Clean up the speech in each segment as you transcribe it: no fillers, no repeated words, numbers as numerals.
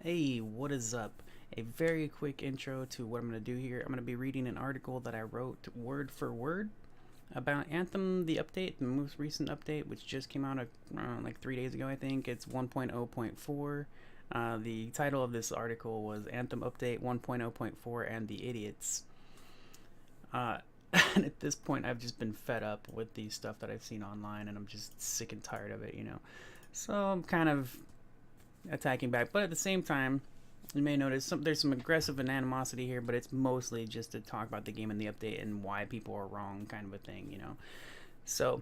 Hey, what is up? A very quick intro to what I'm going to do here. I'm going to be reading an article that I wrote word for word about Anthem, the update, the most recent update, which just came out like 3 days ago, I think. It's 1.0.4. The title of this article was Anthem Update 1.0.4 and the Idiots. Uh, and at this point, I've just been fed up with the stuff that I've seen online, and I'm just sick and tired of it. So I'm kind of attacking back, but at the same time, you may notice there's some aggressive animosity here, but it's mostly just to talk about the game and the update and why people are wrong, kind of a thing. So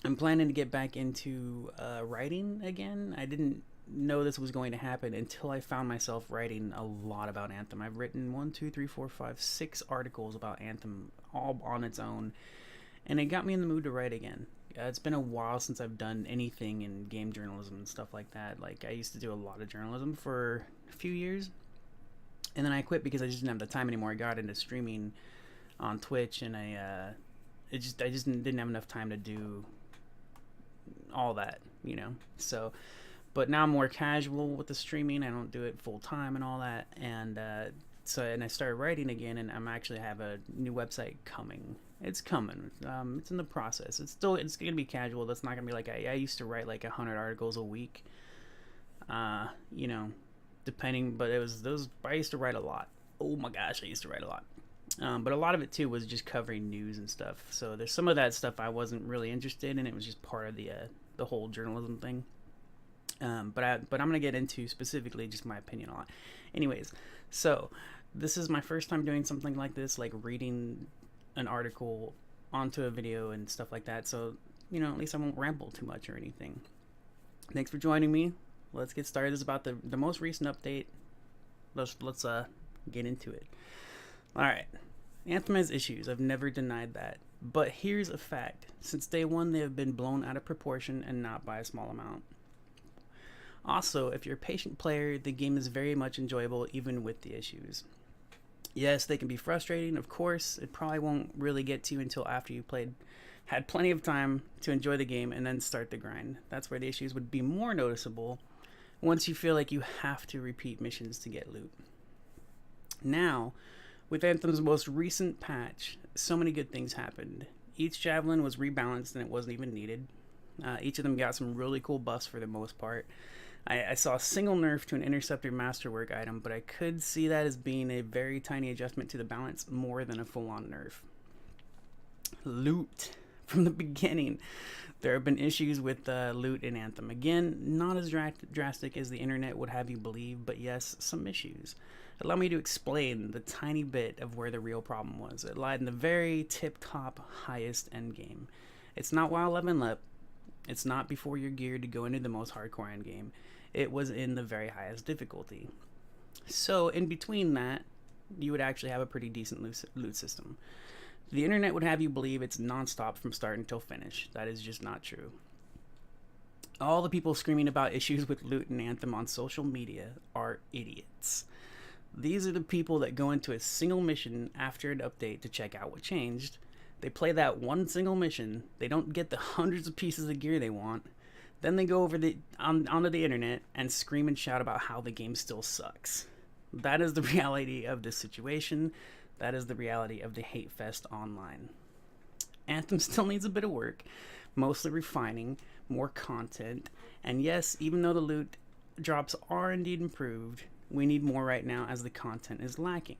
I'm planning to get back into writing again. I didn't know this was going to happen until I found myself writing a lot about Anthem. I've written 6 articles about Anthem, all on its own, and it got me in the mood to write again. It's been a while since I've done anything in game journalism and stuff like that. Like, I used to do a lot of journalism for a few years, and then I quit because I just didn't have the time anymore. I got into streaming on Twitch, and I just didn't have enough time to do all that. So, but now I'm more casual with the streaming. I don't do it full time and all that, and I started writing again, and I'm actually have a new website coming. It's coming. It's in the process. It's gonna be casual. That's not gonna be like I used to write like 100 articles a week. Depending, but it was those. I used to write a lot. Oh my gosh, I used to write a lot. But a lot of it too was just covering news and stuff. So there's some of that stuff I wasn't really interested in. It was just part of the whole journalism thing. But I'm gonna get into specifically just my opinion a lot. Anyways, so this is my first time doing something like this, like reading an article onto a video and stuff like that. So at least I won't ramble too much or anything. Thanks for joining me. Let's get started. This is about the most recent update. Let's get into it. All right. Anthem has issues. I've never denied that. But here's a fact. Since day one, they have been blown out of proportion and not by a small amount. Also, if you're a patient player, the game is very much enjoyable even with the issues. Yes, they can be frustrating, of course. It probably won't really get to you until after you had plenty of time to enjoy the game and then start the grind. That's where the issues would be more noticeable once you feel like you have to repeat missions to get loot. Now, with Anthem's most recent patch, so many good things happened. Each javelin was rebalanced and it wasn't even needed. Each of them got some really cool buffs for the most part. I saw a single nerf to an Interceptor Masterwork item, but I could see that as being a very tiny adjustment to the balance more than a full-on nerf. Loot. From the beginning, there have been issues with loot in Anthem. Again, not as drastic as the internet would have you believe, but yes, some issues. Allow me to explain the tiny bit of where the real problem was. It lied in the very tip-top highest endgame. It's not while leveling up. It's not before you're geared to go into the most hardcore endgame. It was in the very highest difficulty. So in between that, you would actually have a pretty decent loot system. The internet would have you believe it's non-stop from start until finish. That is just not true. All the people screaming about issues with loot and Anthem on social media are idiots. These are the people that go into a single mission after an update to check out what changed. They play that one single mission, they don't get the hundreds of pieces of gear they want, then they go over onto the internet and scream and shout about how the game still sucks. That is the reality of this situation. That is the reality of the hate fest online. Anthem still needs a bit of work, mostly refining, more content, and yes, even though the loot drops are indeed improved, we need more right now as the content is lacking.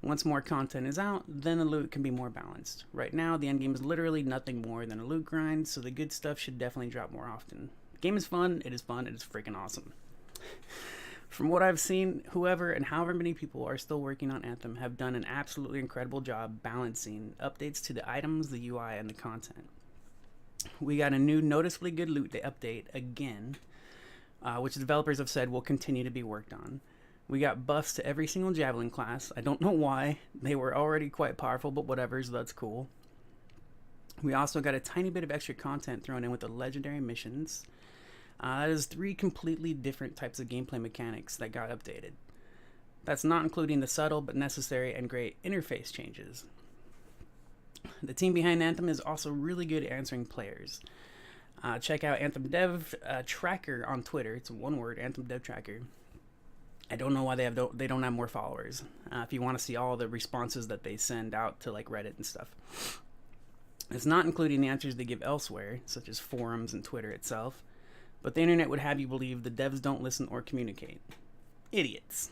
Once more content is out, then the loot can be more balanced. Right now, the endgame is literally nothing more than a loot grind, so the good stuff should definitely drop more often. The game is fun, it is freaking awesome. From what I've seen, whoever and however many people are still working on Anthem have done an absolutely incredible job balancing updates to the items, the UI, and the content. We got a new noticeably good loot update again, which the developers have said will continue to be worked on. We got buffs to every single Javelin class. I don't know why. They were already quite powerful, but whatever, so that's cool. We also got a tiny bit of extra content thrown in with the legendary missions. That is 3 completely different types of gameplay mechanics that got updated. That's not including the subtle but necessary and great interface changes. The team behind Anthem is also really good at answering players. Check out Anthem Dev Tracker on Twitter. It's one word, Anthem Dev Tracker. I don't know why they don't have more followers. If you want to see all the responses that they send out to like Reddit and stuff, it's not including the answers they give elsewhere, such as forums and Twitter itself. But the internet would have you believe the devs don't listen or communicate. Idiots.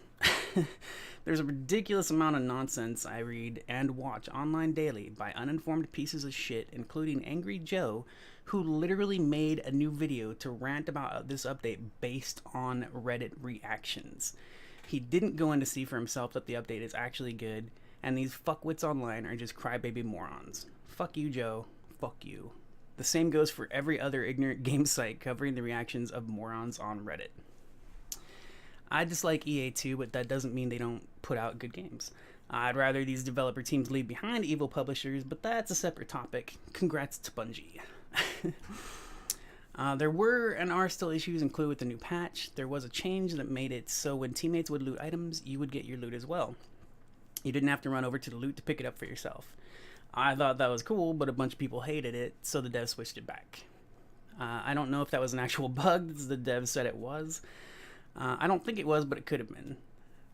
There's a ridiculous amount of nonsense I read and watch online daily by uninformed pieces of shit, including Angry Joe, who literally made a new video to rant about this update based on Reddit reactions. He didn't go in to see for himself that the update is actually good, and these fuckwits online are just crybaby morons. Fuck you, Joe. Fuck you. The same goes for every other ignorant game site covering the reactions of morons on Reddit. I dislike EA too, but that doesn't mean they don't put out good games. I'd rather these developer teams leave behind evil publishers, but that's a separate topic. Congrats to Bungie. There were and are still issues included with the new patch. There was a change that made it so when teammates would loot items, you would get your loot as well. You didn't have to run over to the loot to pick it up for yourself. I thought that was cool, but a bunch of people hated it, so the devs switched it back. I don't know if that was an actual bug, as the devs said it was. I don't think it was, but it could have been.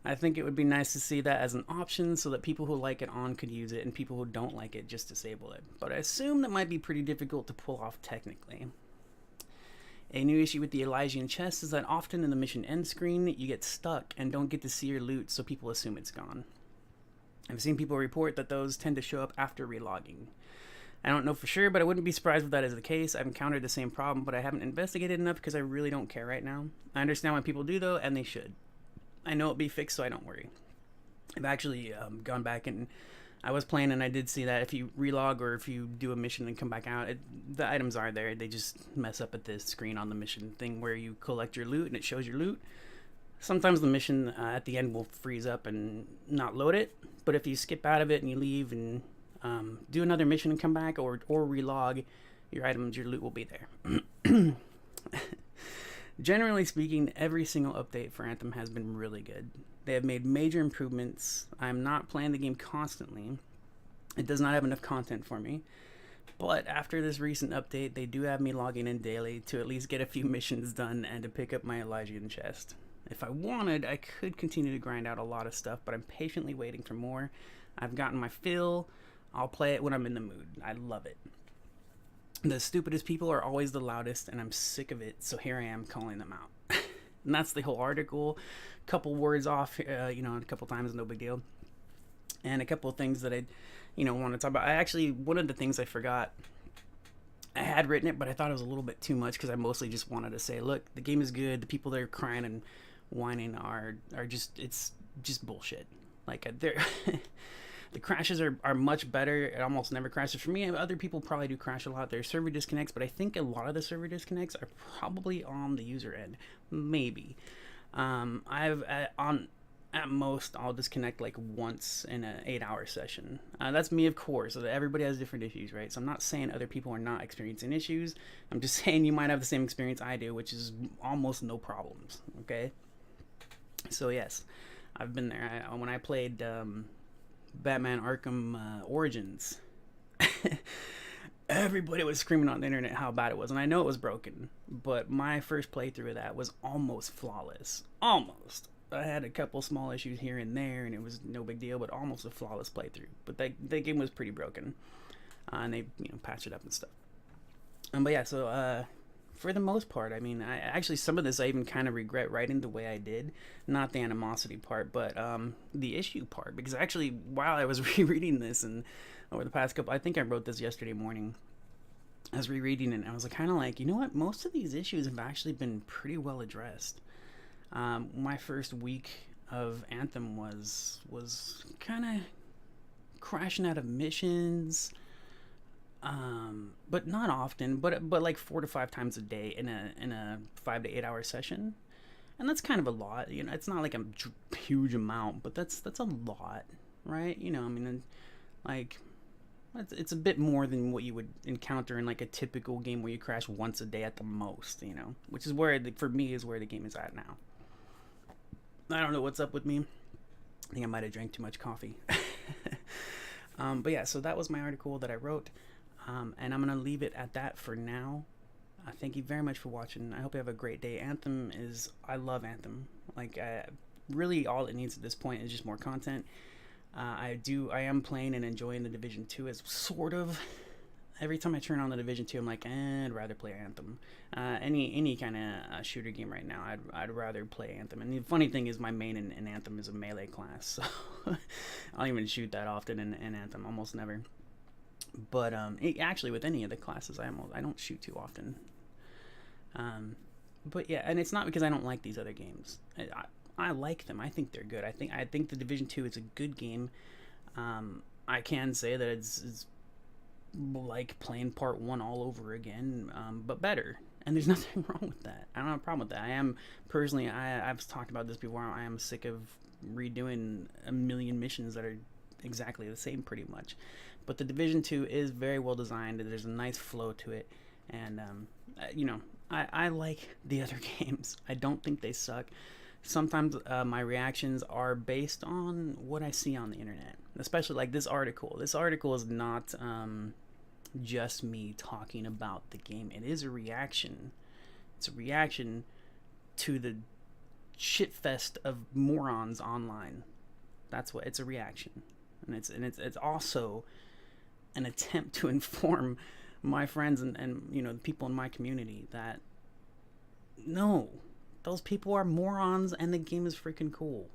I think it would be nice to see that as an option so that people who like it on could use it and people who don't like it just disable it. But I assume that might be pretty difficult to pull off technically. A new issue with the Elysian chest is that often in the mission end screen, you get stuck and don't get to see your loot, so people assume it's gone. I've seen people report that those tend to show up after relogging. I don't know for sure, but I wouldn't be surprised if that is the case. I've encountered the same problem, but I haven't investigated enough because I really don't care right now. I understand why people do, though, and they should. I know it'll be fixed, so I don't worry. I've actually gone back and I was playing, and I did see that if you relog or if you do a mission and come back out, the items are there. They just mess up at the screen on the mission thing where you collect your loot and it shows your loot. Sometimes the mission at the end will freeze up and not load it, but if you skip out of it and you leave and do another mission and come back or relog your items, your loot will be there. Generally speaking, every single update for Anthem has been really good. They have made major improvements. I'm not playing the game constantly. It does not have enough content for me. But after this recent update, they do have me logging in daily to at least get a few missions done and to pick up my Elysian chest. If I wanted, I could continue to grind out a lot of stuff, but I'm patiently waiting for more. I've gotten my fill. I'll play it when I'm in the mood. I love it. The stupidest people are always the loudest, and I'm sick of it, so here I am calling them out. And that's the whole article. Couple words off, a couple times, no big deal. And a couple of things that I, want to talk about. One of the things I forgot, I had written it, but I thought it was a little bit too much because I mostly just wanted to say, look, the game is good. The people that are crying and whining are it's just bullshit. Like, they're... The crashes are much better. It almost never crashes for me. Other people probably do crash a lot. There's server disconnects, but I think a lot of the server disconnects are probably on the user end. Maybe. At most, I'll disconnect like once in an 8-hour session. That's me, of course. Everybody has different issues, right? So I'm not saying other people are not experiencing issues. I'm just saying you might have the same experience I do, which is almost no problems, okay? So yes, I've been there. When I played... Batman Arkham Origins, everybody was screaming on the internet how bad it was, and I know it was broken, but my first playthrough of that was almost flawless. Almost. I had a couple small issues here and there, and it was no big deal, but almost a flawless playthrough. But that game was pretty broken, and they patched it up and stuff. But yeah, so for the most part, I mean, some of this I even kind of regret writing the way I did. Not the animosity part, but the issue part. Because actually, while I was rereading this, and over the past couple, I think I wrote this yesterday morning. I was rereading it, and I was kind of like, you know what? Most of these issues have actually been pretty well addressed. My first week of Anthem was kind of crashing out of missions. But not often, but like 4 to 5 times a day in a 5 to 8 hour session, and that's kind of a lot. It's not like a huge amount, but that's a lot, right? Like it's a bit more than what you would encounter in like a typical game where you crash once a day at the most, which is where for me is where the game is at now. I don't know what's up with me. I think I might have drank too much coffee. But yeah, so that was my article that I wrote. And I'm going to leave it at that for now. Thank you very much for watching. I hope you have a great day. I love Anthem. Like, really all it needs at this point is just more content. I am playing and enjoying the Division 2 as sort of. Every time I turn on the Division 2, I'm like, I'd rather play Anthem. Any kind of shooter game right now, I'd rather play Anthem. And the funny thing is, my main in Anthem is a melee class, so I don't even shoot that often in Anthem, almost never. But actually, with any of the classes, I don't shoot too often. But yeah, and it's not because I don't like these other games. I like them. I think they're good. I think the Division 2 is a good game. I can say that it's like playing part 1 all over again, but better. And there's nothing wrong with that. I don't have a problem with that. I am personally, I've talked about this before. I am sick of redoing a million missions that are exactly the same, pretty much. But the Division 2 is very well designed. There's a nice flow to it, and I like the other games. I don't think they suck. Sometimes my reactions are based on what I see on the internet, especially like this article. This article is not just me talking about the game. It is a reaction. It's a reaction to the shitfest of morons online. That's what it's a reaction, and it's also an attempt to inform my friends and the people in my community that no, those people are morons and the game is freaking cool.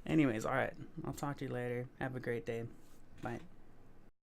Anyways, all right, I'll talk to you later. Have a great day. Bye.